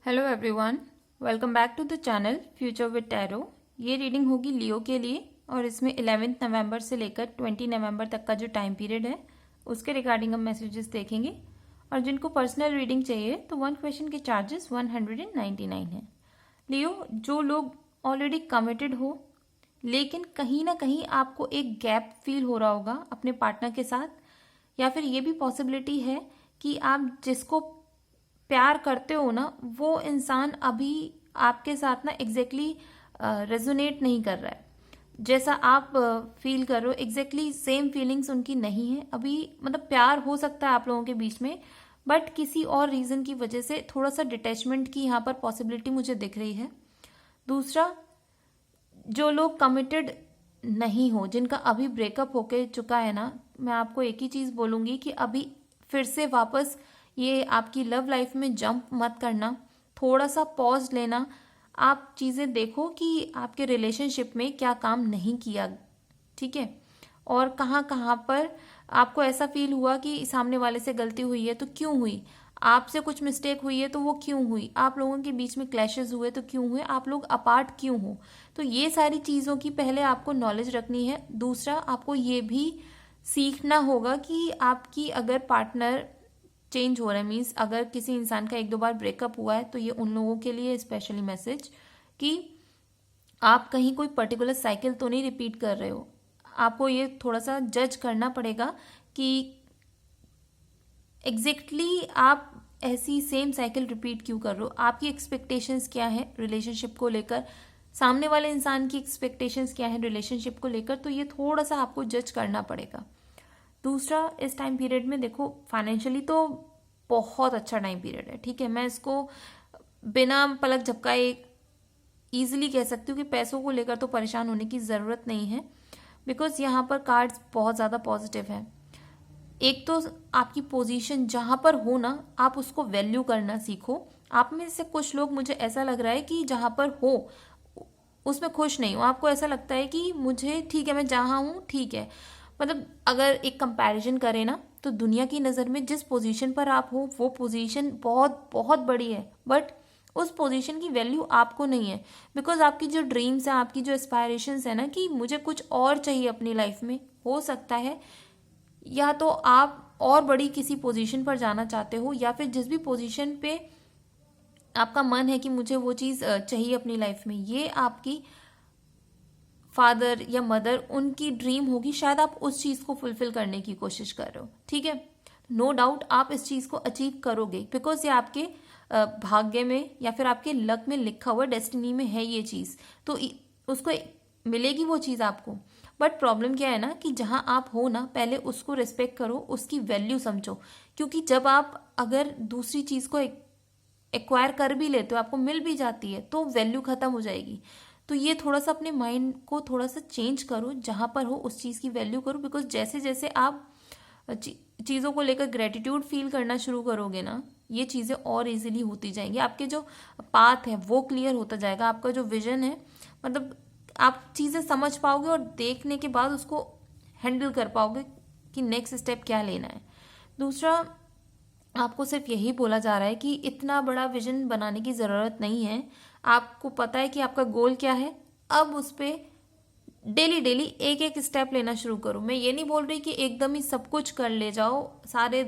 Hello everyone, welcome back to the channel future with tarot. ये reading होगी Leo के लिए और इसमें 11 नवंबर से लेकर 20 नवंबर तक का जो टाइम पीरियड है उसके रिगार्डिंग हम मैसेजेस देखेंगे। और जिनको पर्सनल रीडिंग चाहिए तो 1 क्वेश्चन के चार्जेस 199 है। लियो, जो लोग ऑलरेडी कमिटेड हो लेकिन कहीं ना कहीं आपको एक गैप फील हो रहा होगा अपने पार्टनर के साथ, या फिर ये भी पॉसिबिलिटी है कि आप जिसको प्यार करते हो ना वो इंसान अभी आपके साथ ना एग्जैक्टली रेजोनेट नहीं कर रहा है। जैसा आप फील कर रहे हो एग्जैक्टली सेम फीलिंग्स उनकी नहीं है अभी। मतलब प्यार हो सकता है आप लोगों के बीच में, बट किसी और रीजन की वजह से थोड़ा सा डिटैचमेंट की यहाँ पर पॉसिबिलिटी मुझे दिख रही है। दूसरा, जो लोग कमिटेड नहीं हो, जिनका अभी ब्रेकअप होके चुका है ना, मैं आपको एक ही चीज बोलूंगी कि अभी फिर से वापस ये आपकी लव लाइफ में जंप मत करना, थोड़ा सा पॉज लेना। आप चीज़ें देखो कि आपके रिलेशनशिप में क्या काम नहीं किया, ठीक है, और कहाँ कहाँ पर आपको ऐसा फील हुआ कि सामने वाले से गलती हुई है तो क्यों हुई, आपसे कुछ मिस्टेक हुई है तो वो क्यों हुई, आप लोगों के बीच में क्लैशेस हुए तो क्यों हुए, आप लोग अपार्ट क्यों हो। तो ये सारी चीज़ों की पहले आपको नॉलेज रखनी है। दूसरा, आपको ये भी सीखना होगा कि आपकी अगर पार्टनर चेंज हो रहा है, मीन्स अगर किसी इंसान का 1-2 बार ब्रेकअप हुआ है तो ये उन लोगों के लिए स्पेशली मैसेज कि आप कहीं कोई पर्टिकुलर साइकिल तो नहीं रिपीट कर रहे हो। आपको ये थोड़ा सा जज करना पड़ेगा कि एग्जैक्टली आप ऐसी सेम साइकिल रिपीट क्यों कर रहे हो, आपकी एक्सपेक्टेशंस क्या है रिलेशनशिप को लेकर, सामने वाले इंसान की एक्सपेक्टेशंस क्या है रिलेशनशिप को लेकर। तो ये थोड़ा सा आपको जज करना पड़ेगा। दूसरा, इस टाइम पीरियड में देखो फाइनेंशियली तो बहुत अच्छा टाइम पीरियड है, ठीक है। मैं इसको बिना पलक झपकाए इजीली कह सकती हूँ कि पैसों को लेकर तो परेशान होने की ज़रूरत नहीं है, बिकॉज यहाँ पर कार्ड्स बहुत ज़्यादा पॉजिटिव है। एक तो आपकी पोजीशन जहाँ पर हो ना, आप उसको वैल्यू करना सीखो। आप में से कुछ लोग, मुझे ऐसा लग रहा है कि जहाँ पर हो उसमें खुश नहीं हो, आपको ऐसा लगता है कि मुझे ठीक है, मैं जहाँ हूँ ठीक है। मतलब अगर एक कंपैरिजन करें ना तो दुनिया की नज़र में जिस पोजीशन पर आप हो वो पोजीशन बहुत बहुत बड़ी है, बट उस पोजीशन की वैल्यू आपको नहीं है। बिकॉज आपकी जो ड्रीम्स हैं, आपकी जो एस्पायरेशंस है ना कि मुझे कुछ और चाहिए अपनी लाइफ में, हो सकता है या तो आप और बड़ी किसी पोजीशन पर जाना चाहते हो, या फिर जिस भी पोजीशन पे आपका मन है कि मुझे वो चीज़ चाहिए अपनी लाइफ में, ये आपकी फादर या मदर उनकी ड्रीम होगी, शायद आप उस चीज़ को फुलफिल करने की कोशिश कर रहे हो, ठीक है। नो डाउट आप इस चीज़ को अचीव करोगे, बिकॉज ये आपके भाग्य में या फिर आपके लक में लिखा हुआ, डेस्टिनी में है ये चीज़, तो उसको मिलेगी वो चीज़ आपको। बट प्रॉब्लम क्या है ना कि जहाँ आप हो ना, पहले उसको रिस्पेक्ट करो, उसकी वैल्यू समझो। क्योंकि जब आप अगर दूसरी चीज़ को एक्वायर कर भी लेते हो, आपको मिल भी जाती है, तो वैल्यू खत्म हो जाएगी। तो ये थोड़ा सा अपने माइंड को थोड़ा सा चेंज करो, जहाँ पर हो उस चीज़ की वैल्यू करो। बिकॉज जैसे जैसे आप चीज़ों को लेकर ग्रेटिट्यूड फील करना शुरू करोगे ना, ये चीज़ें और इजीली होती जाएंगी। आपके जो पाथ है वो क्लियर होता जाएगा, आपका जो विजन है, मतलब आप चीज़ें समझ पाओगे और देखने के बाद उसको हैंडल कर पाओगे कि नेक्स्ट स्टेप क्या लेना है। दूसरा, आपको सिर्फ यही बोला जा रहा है कि इतना बड़ा विजन बनाने की ज़रूरत नहीं है। आपको पता है कि आपका गोल क्या है, अब उस पर डेली डेली एक एक स्टेप लेना शुरू करो। मैं ये नहीं बोल रही कि एकदम ही सब कुछ कर ले जाओ, सारे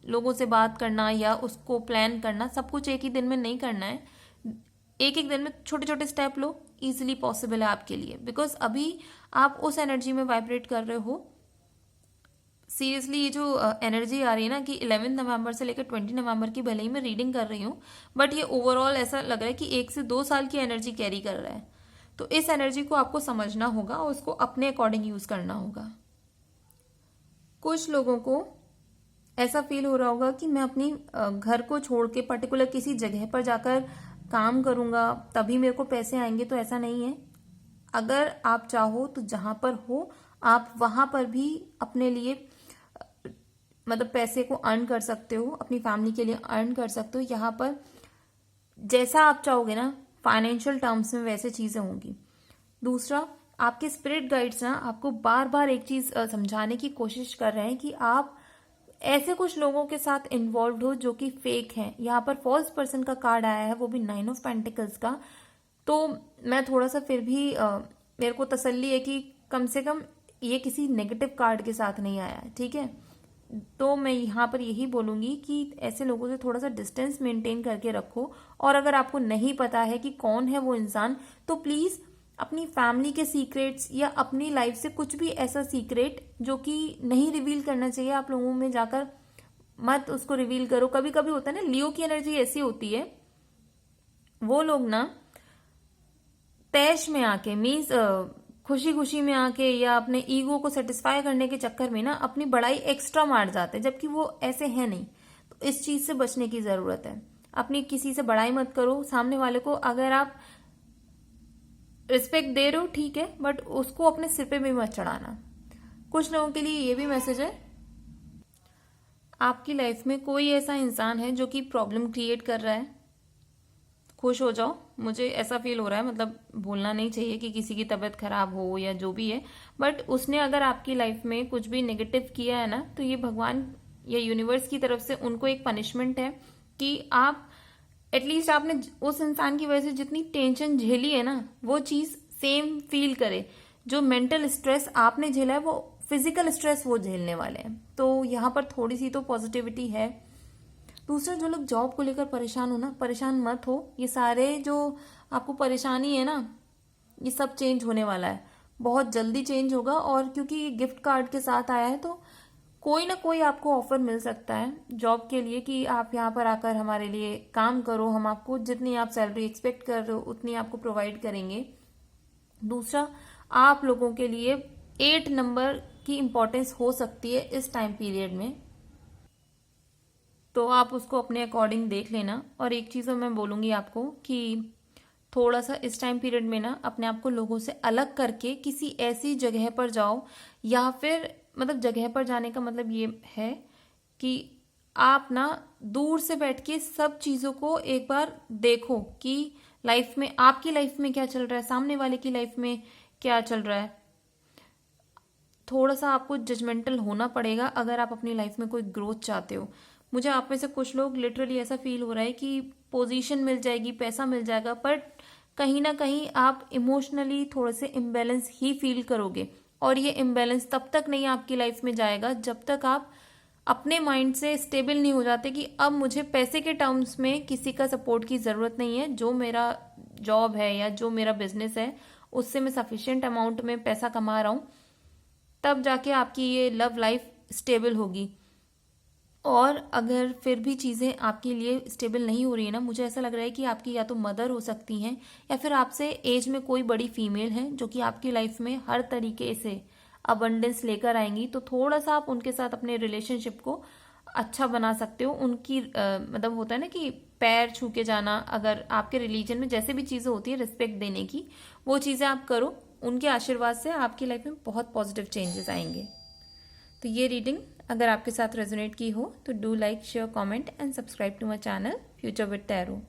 लोगों से बात करना या उसको प्लान करना, सब कुछ एक ही दिन में नहीं करना है। एक एक दिन में छोटे छोटे स्टेप लो, इजीली पॉसिबल है आपके लिए। बिकॉज अभी आप उस एनर्जी में वाइब्रेट कर रहे हो। सीरियसली ये जो एनर्जी आ रही है ना कि 11 नवंबर से लेकर 20 नवंबर की भले ही मैं रीडिंग कर रही हूँ, बट ये ओवरऑल ऐसा लग रहा है कि 1 से 2 साल की एनर्जी कैरी कर रहा है। तो इस एनर्जी को आपको समझना होगा और उसको अपने अकॉर्डिंग यूज करना होगा। कुछ लोगों को ऐसा फील हो रहा होगा कि मैं अपनी घर को छोड़ के पर्टिकुलर किसी जगह पर जाकर काम करूंगा तभी मेरे को पैसे आएंगे, तो ऐसा नहीं है। अगर आप चाहो तो जहां पर हो आप वहां पर भी अपने लिए मतलब पैसे को अर्न कर सकते हो, अपनी फैमिली के लिए अर्न कर सकते हो। यहाँ पर जैसा आप चाहोगे ना फाइनेंशियल टर्म्स में वैसे चीजें होंगी। दूसरा, आपके स्पिरिट गाइड्स ना आपको बार बार एक चीज समझाने की कोशिश कर रहे हैं कि आप ऐसे कुछ लोगों के साथ इन्वॉल्व हो जो कि फेक हैं। यहाँ पर फॉल्स पर्सन का कार्ड आया है, वो भी 9 ऑफ पेंटिकल्स का। तो मैं थोड़ा सा फिर भी मेरे को तसल्ली है कि कम से कम ये किसी नेगेटिव कार्ड के साथ नहीं आया है, ठीक है। तो मैं यहाँ पर यही बोलूंगी कि ऐसे लोगों से थोड़ा सा डिस्टेंस मेंटेन करके रखो। और अगर आपको नहीं पता है कि कौन है वो इंसान, तो प्लीज अपनी फैमिली के सीक्रेट्स या अपनी लाइफ से कुछ भी ऐसा सीक्रेट जो कि नहीं रिवील करना चाहिए, आप लोगों में जाकर मत उसको रिवील करो। कभी कभी होता है ना, लियो की एनर्जी ऐसी होती है, वो लोग ना तैश में आके मीन्स खुशी खुशी में आके या अपने ईगो को सेटिस्फाई करने के चक्कर में ना अपनी बड़ाई एक्स्ट्रा मार जाते हैं, जबकि वो ऐसे है नहीं। तो इस चीज से बचने की जरूरत है। अपनी किसी से बड़ाई मत करो। सामने वाले को अगर आप रिस्पेक्ट दे रहे हो ठीक है, बट उसको अपने सिर पे भी मत चढ़ाना। कुछ लोगों के लिए ये भी मैसेज है, आपकी लाइफ में कोई ऐसा इंसान है जो कि प्रॉब्लम क्रिएट कर रहा है। खुश हो जाओ, मुझे ऐसा फील हो रहा है। मतलब भूलना नहीं चाहिए कि किसी की तबीयत खराब हो या जो भी है, बट उसने अगर आपकी लाइफ में कुछ भी नेगेटिव किया है ना, तो ये भगवान या यूनिवर्स की तरफ से उनको एक पनिशमेंट है कि आप एटलीस्ट आपने उस इंसान की वजह से जितनी टेंशन झेली है ना, वो चीज सेम फील करे। जो मेंटल स्ट्रेस आपने झेला है, वो फिजिकल स्ट्रेस वो झेलने वाले हैं। तो यहाँ पर थोड़ी सी तो पॉजिटिविटी है। दूसरा, जो लोग जॉब को लेकर परेशान हो ना, परेशान मत हो। ये सारे जो आपको परेशानी है ना, ये सब चेंज होने वाला है, बहुत जल्दी चेंज होगा। और क्योंकि ये गिफ्ट कार्ड के साथ आया है, तो कोई ना कोई आपको ऑफर मिल सकता है जॉब के लिए कि आप यहाँ पर आकर हमारे लिए काम करो, हम आपको जितनी आप सैलरी एक्सपेक्ट कर रहे हो उतनी आपको प्रोवाइड करेंगे। दूसरा, आप लोगों के लिए 8 नंबर की इंपॉर्टेंस हो सकती है इस टाइम पीरियड में, तो आप उसको अपने अकॉर्डिंग देख लेना। और एक चीज़ मैं बोलूँगी आपको कि थोड़ा सा इस टाइम पीरियड में ना अपने आप को लोगों से अलग करके किसी ऐसी जगह पर जाओ, या फिर मतलब जगह पर जाने का मतलब ये है कि आप ना दूर से बैठ के सब चीज़ों को एक बार देखो कि लाइफ में, आपकी लाइफ में क्या चल रहा है, सामने वाले की लाइफ में क्या चल रहा है। थोड़ा सा आपको जजमेंटल होना पड़ेगा अगर आप अपनी लाइफ में कोई ग्रोथ चाहते हो। मुझे आप में से कुछ लोग लिटरली ऐसा फील हो रहा है कि पोजीशन मिल जाएगी, पैसा मिल जाएगा, पर कहीं ना कहीं आप इमोशनली थोड़े से इम्बैलेंस ही फील करोगे। और ये इम्बैलेंस तब तक नहीं आपकी लाइफ में जाएगा जब तक आप अपने माइंड से स्टेबल नहीं हो जाते कि अब मुझे पैसे के टर्म्स में किसी का सपोर्ट की ज़रूरत नहीं है। जो मेरा जॉब है या जो मेरा बिजनेस है, उससे मैं सफिशिएंट अमाउंट में पैसा कमा रहा हूँ, तब जाके आपकी ये लव लाइफ स्टेबल होगी। और अगर फिर भी चीज़ें आपके लिए स्टेबल नहीं हो रही है ना, मुझे ऐसा लग रहा है कि आपकी या तो मदर हो सकती हैं या फिर आपसे एज में कोई बड़ी फीमेल है जो कि आपकी लाइफ में हर तरीके से अबंडेंस लेकर आएंगी। तो थोड़ा सा आप उनके साथ अपने रिलेशनशिप को अच्छा बना सकते हो। उनकी मतलब होता है ना कि पैर छू के जाना, अगर आपके रिलीजन में जैसे भी चीज़ें होती है रिस्पेक्ट देने की, वो चीज़ें आप करो। उनके आशीर्वाद से आपकी लाइफ में बहुत पॉजिटिव चेंजेस आएंगे। तो ये रीडिंग अगर आपके साथ रेजोनेट की हो तो do like, share, comment and subscribe to my channel future with tarot.